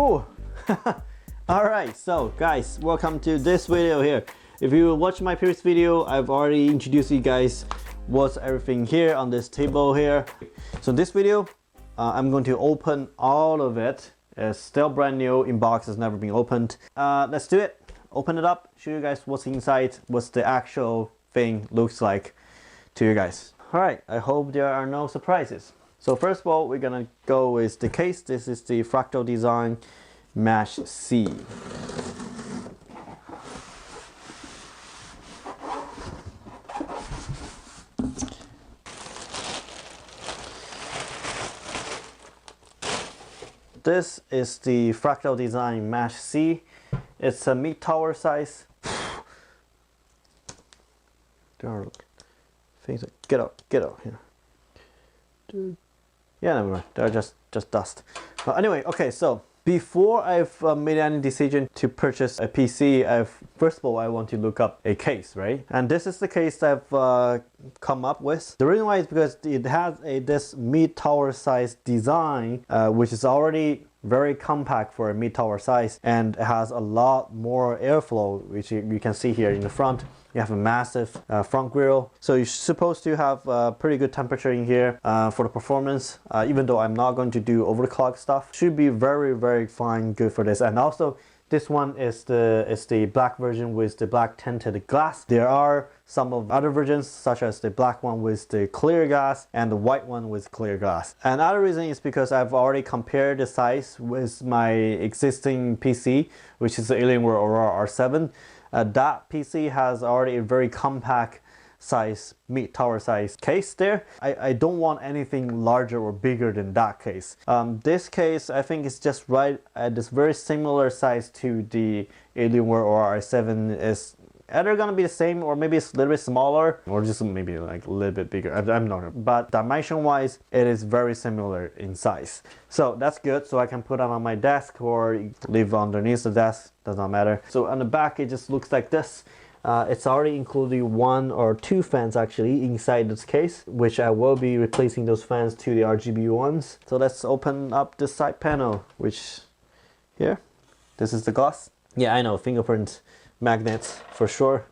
Whew. Alright, so guys, welcome to this video here. If you watch my previous video, I've already introduced you guys what's everything here on this table here. So in this video, I'm going to open all of it. It's still brand new, in box, has never been opened. Let's do it. Open it up, show you guys what's inside, what's the actual thing looks like to you guys. Alright, I hope there are no surprises. So first of all, we're gonna go with the case. This is the Fractal Design Mesh C. This is the Fractal Design Mesh C. It's a mid-tower size. There are things that get out here. Yeah, never mind. They're just dust. Anyway, okay, so before I've made any decision to purchase a PC, first of all, I want to look up a case, right? And this is the case I've come up with. The reason why is because it has this mid-tower size design, which is already very compact for a mid-tower size, and it has a lot more airflow, which you can see here in the front. You have a massive front grille, so you're supposed to have pretty good temperature in here for the performance. Even though I'm not going to do overclock stuff, should be very fine, good for this. And also, this one is the black version with the black tinted glass. There are some of other versions, such as the black one with the clear glass and the white one with clear glass. Another reason is because I've already compared the size with my existing PC, which is the Alienware Aurora R7. That PC has already a very compact size, mid-tower size case there. I don't want anything larger or bigger than that case. This case, I think, is just right at this very similar size to the Alienware Aurora R7. Is either gonna be the same, or maybe it's a little bit smaller, or just maybe like a little bit bigger. I'm not sure. But dimension wise, it is very similar in size. So that's good. So I can put it on my desk or leave underneath the desk, does not matter. So on the back, it just looks like this. It's already including 1 or 2 fans actually inside this case, which I will be replacing those fans to the RGB ones. So let's open up the side panel, which here, this is the glass. Yeah, I know, fingerprint magnets for sure.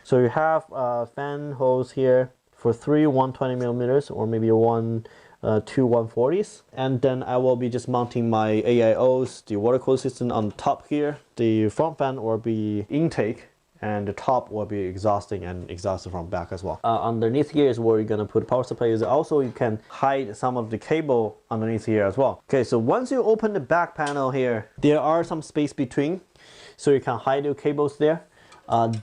So you have fan holes here for 3 120mm or maybe 2 140s, and then I will be just mounting my AIOs, the water cooler system on top here. The front fan will be intake, and the top will be exhausting and exhausted from back as well. Underneath here is where you're gonna put power supply. Also, you can hide some of the cable underneath here as well. Okay, so once you open the back panel here, there are some space between, so you can hide your cables there.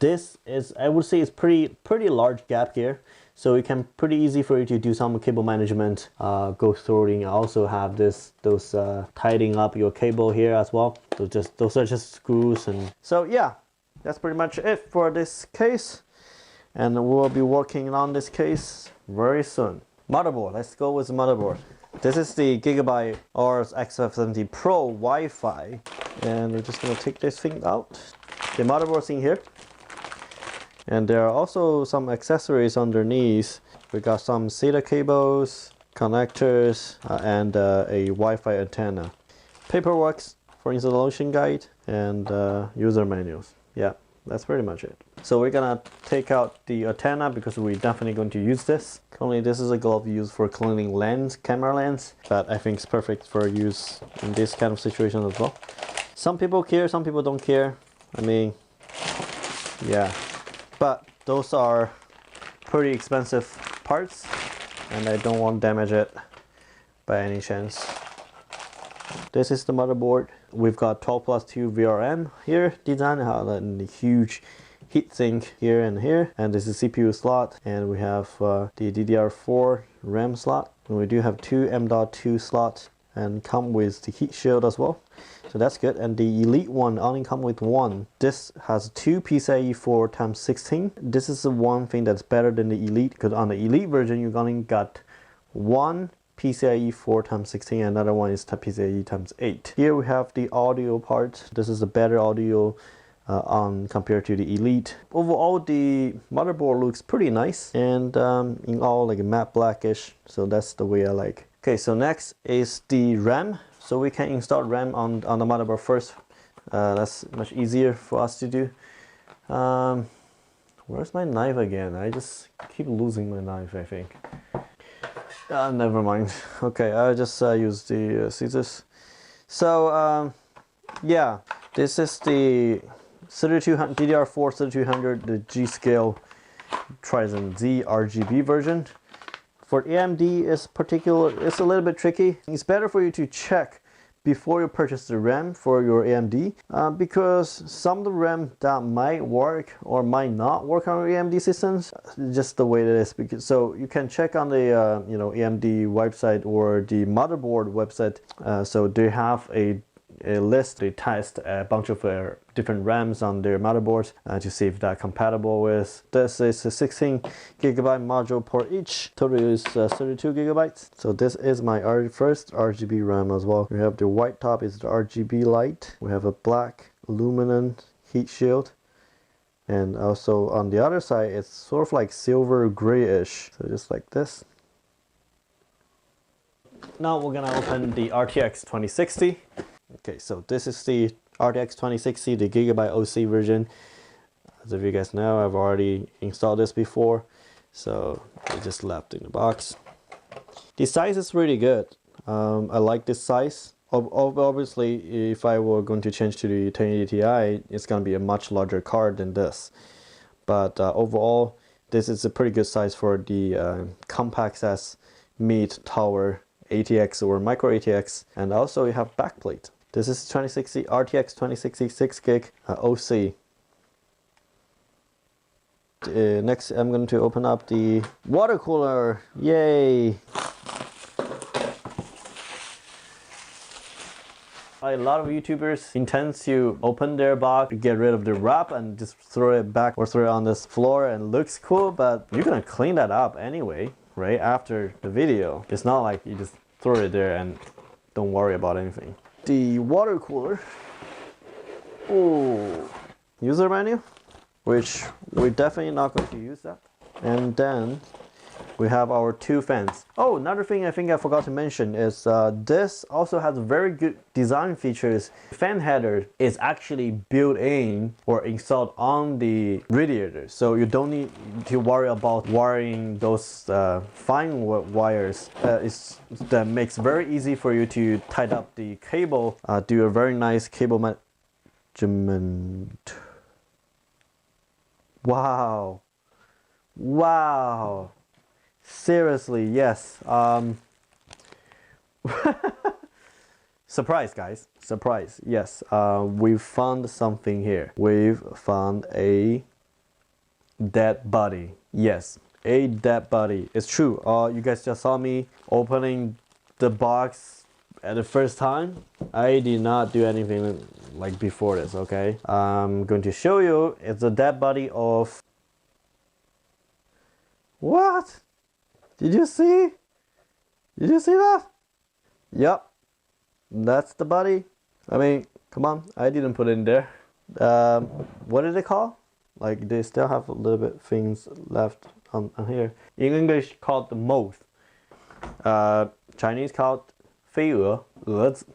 This is, I would say, it's pretty large gap here, so it can pretty easy for you to do some cable management, go through it. Also have those tidying up your cable here as well. So those are just screws, and so yeah. That's pretty much it for this case, and we'll be working on this case very soon. Motherboard, let's go with the motherboard. This is the Gigabyte AORUS X570 Pro Wi-Fi, and we're just gonna take this thing out. The motherboard's in here, and there are also some accessories underneath. We got some SATA cables, connectors, and a Wi-Fi antenna. Paperwork for installation guide, and user manuals. Yeah, that's pretty much it. So we're gonna take out the antenna because we're definitely going to use this. Currently, this is a glove used for cleaning lens, camera lens, but I think it's perfect for use in this kind of situation as well. Some people care, some people don't care. I mean, yeah, but those are pretty expensive parts, and I don't want to damage it by any chance. This is the motherboard. We've got 12+2 VRM here design, and the huge heatsink here and here, and this is CPU slot, and we have the DDR4 RAM slot, and we do have 2 M.2 slots, and come with the heat shield as well, so that's good. And the Elite one only come with 1. This has 2 PCIe 4x16. This is the one thing that's better than the Elite, because on the Elite version you only got 1 PCIe 4x16, and another one is PCIe x8. Here we have the audio part. This is a better audio compared to the Elite. Overall, the motherboard looks pretty nice, and in all like a matte blackish, so that's the way I like. Okay, so next is the RAM. so we can install RAM on the motherboard first. That's much easier for us to do. Where's my knife again? I just keep losing my knife, I think. Never mind. Okay, I'll just use the scissors. So yeah, this is the 3200 DDR4 3200, the G.SKILL Trident Z RGB version. For AMD, it's a little bit tricky. It's better for you to check before you purchase the RAM for your AMD, because some of the RAM that might work or might not work on your AMD systems, just the way it is. Because so you can check on the AMD website or the Motherboard website. So they have a list. They test a bunch of different RAMs on their motherboards to see if that's compatible with. This is a 16 gigabyte module port each. Total is 32 gigabytes. So this is my first RGB RAM as well. We have the white top is the RGB light. We have a black aluminum heat shield. And also on the other side, it's sort of like silver grayish. So just like this. Now we're gonna open the RTX 2060. Okay, so this is the RTX 2060, the Gigabyte OC version. As if you guys know, I've already installed this before, so I just left in the box. The size is really good. I like this size. Obviously, if I were going to change to the 1080 Ti, it's going to be a much larger card than this. But overall, this is a pretty good size for the compact as mid-tower ATX or micro ATX. And also you have backplate. This is 2060 RTX 2060 6 gig OC. Next, I'm going to open up the water cooler. Yay! A lot of YouTubers intend to open their box, get rid of the wrap, and just throw it back or throw it on this floor, and it looks cool. But you're gonna clean that up anyway, right after the video. It's not like you just throw it there and don't worry about anything. The water cooler. Oh, user manual, which we're definitely not going to use that. And then we have our two fans. Oh, another thing I think I forgot to mention is this also has very good design features. Fan header is actually built in or installed on the radiator, so you don't need to worry about wiring those fine wires. That makes very easy for you to tie up the cable, do a very nice cable management. Wow. Wow. Seriously, yes. Surprise, guys. Surprise. Yes. We've found something here. We've found a dead body. Yes, a dead body. It's true. You guys just saw me opening the box at the first time. I did not do anything like before this, okay? I'm going to show you. It's a dead body of... What? Did you see? Did you see that? Yep. That's the body. I mean, come on. I didn't put it in there. What did they call? Like, they still have a little bit things left on here. In English, called the moth. Chinese called 飞蛾, 蛾子.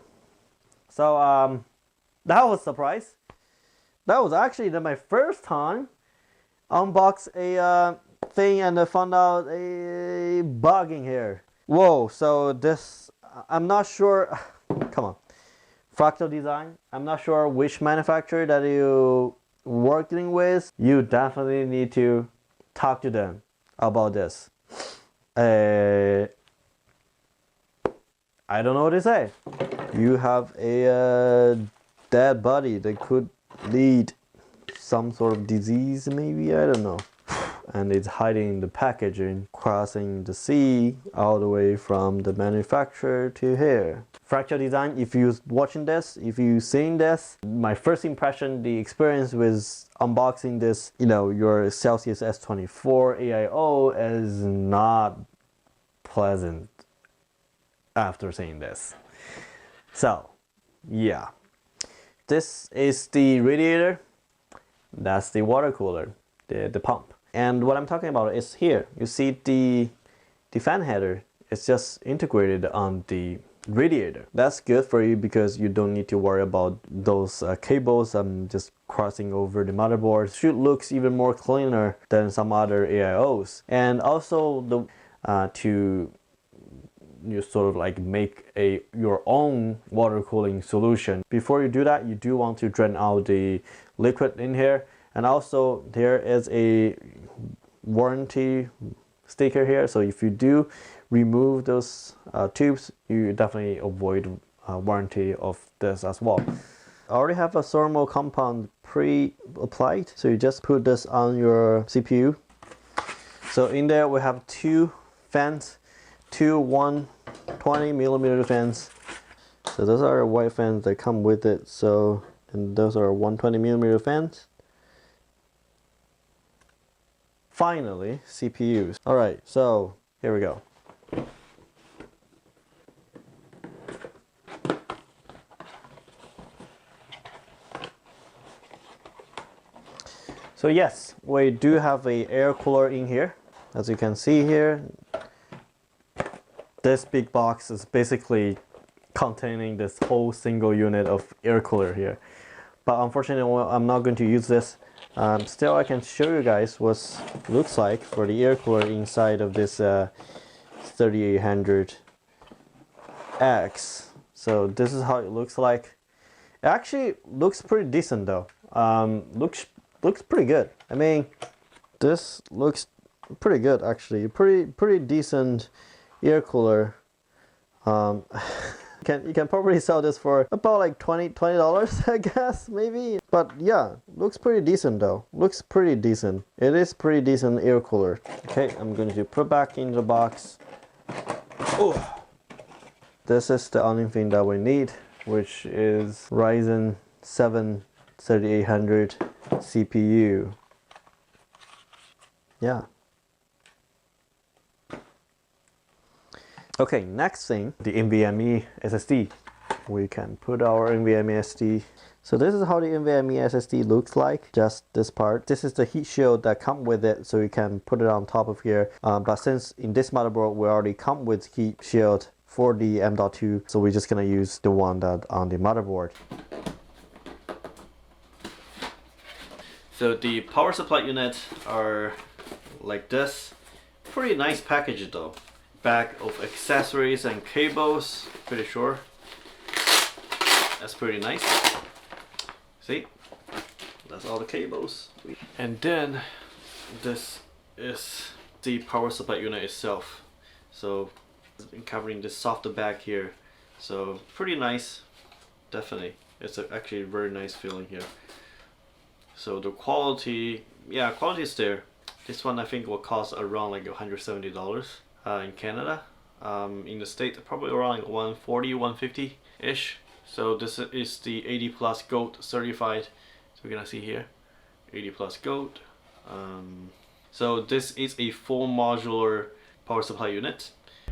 So, that was a surprise. That was actually my first time unbox a thing and I found out a bug in here. Whoa, so this, I'm not sure, come on. Fractal design, I'm not sure which manufacturer that you working with. You definitely need to talk to them about this. I don't know what to say. You have a dead body that could lead some sort of disease, maybe, I don't know. And it's hiding in the packaging, crossing the sea all the way from the manufacturer to here. Fractal design, if you're watching this, if you've seen this, my first impression, the experience with unboxing this, you know, your Celsius S24 AIO is not pleasant after seeing this. So, yeah. This is the radiator. That's the water cooler, the pump. And what I'm talking about is here. You see the fan header. It's just integrated on the radiator. That's good for you because you don't need to worry about those cables just crossing over the motherboard. Should looks even more cleaner than some other AIOs. And also to you sort of like make your own water cooling solution. Before you do that, you do want to drain out the liquid in here. And also there is a warranty sticker here, so if you do remove those tubes, you definitely avoid warranty of this as well. I already have a thermal compound pre-applied, so you just put this on your CPU. So in there we have two fans, two 120mm fans. So those are white fans that come with it. So, and those are 120mm fans. Finally, CPUs. All right, so here we go. So yes, we do have a air cooler in here. As you can see here, this big box is basically containing this whole single unit of air cooler here. But unfortunately, I'm not going to use this. Still, I can show you guys what it looks like for the air cooler inside of this 3800X. So this is how it looks like. It actually looks pretty decent though. Looks pretty good. I mean, this looks pretty good actually. Pretty decent air cooler. You can probably sell this for about like $20 I guess, maybe. But yeah, looks pretty decent though. Looks pretty decent. It is pretty decent air cooler. Okay, I'm going to put back in the box. Oh, this is the only thing that we need, which is Ryzen 7 3800 CPU. Yeah. Okay, next thing, the Nvme SSD. We can put our Nvme SSD. So this is how the Nvme SSD looks like, just this part. This is the heat shield that comes with it, so you can put it on top of here. But since in this motherboard we already come with heat shield for the M.2, so we're just gonna use the one that on the motherboard. So the power supply units are like this. Pretty nice package though. Bag of accessories and cables, pretty sure. That's pretty nice. See? That's all the cables. And then this is the power supply unit itself. So covering this soft bag here. So pretty nice, definitely. It's actually a very nice feeling here. So the quality, yeah, quality is there. This one I think will cost around like $170 in Canada. In the States, probably around like 140, 150 ish. So this is the 80 plus gold certified. So we're gonna see here, 80 plus gold. So this is a full modular power supply unit.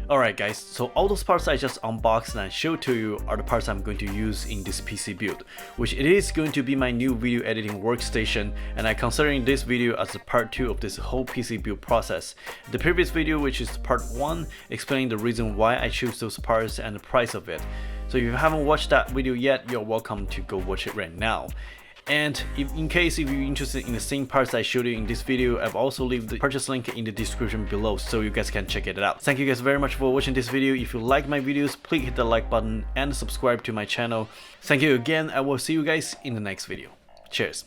Alright guys, so all those parts I just unboxed and showed to you are the parts I'm going to use in this PC build, which it is going to be my new video editing workstation, and I'm considering this video as a part 2 of this whole PC build process. The previous video, which is part 1, explaining the reason why I choose those parts and the price of it. So if you haven't watched that video yet, you're welcome to go watch it right now. And in case if you're interested in the same parts I showed you in this video, I've also leave the purchase link in the description below so you guys can check it out. Thank you guys very much for watching this video. If you like my videos, please hit the like button and subscribe to my channel. Thank you again. I will see you guys in the next video. Cheers.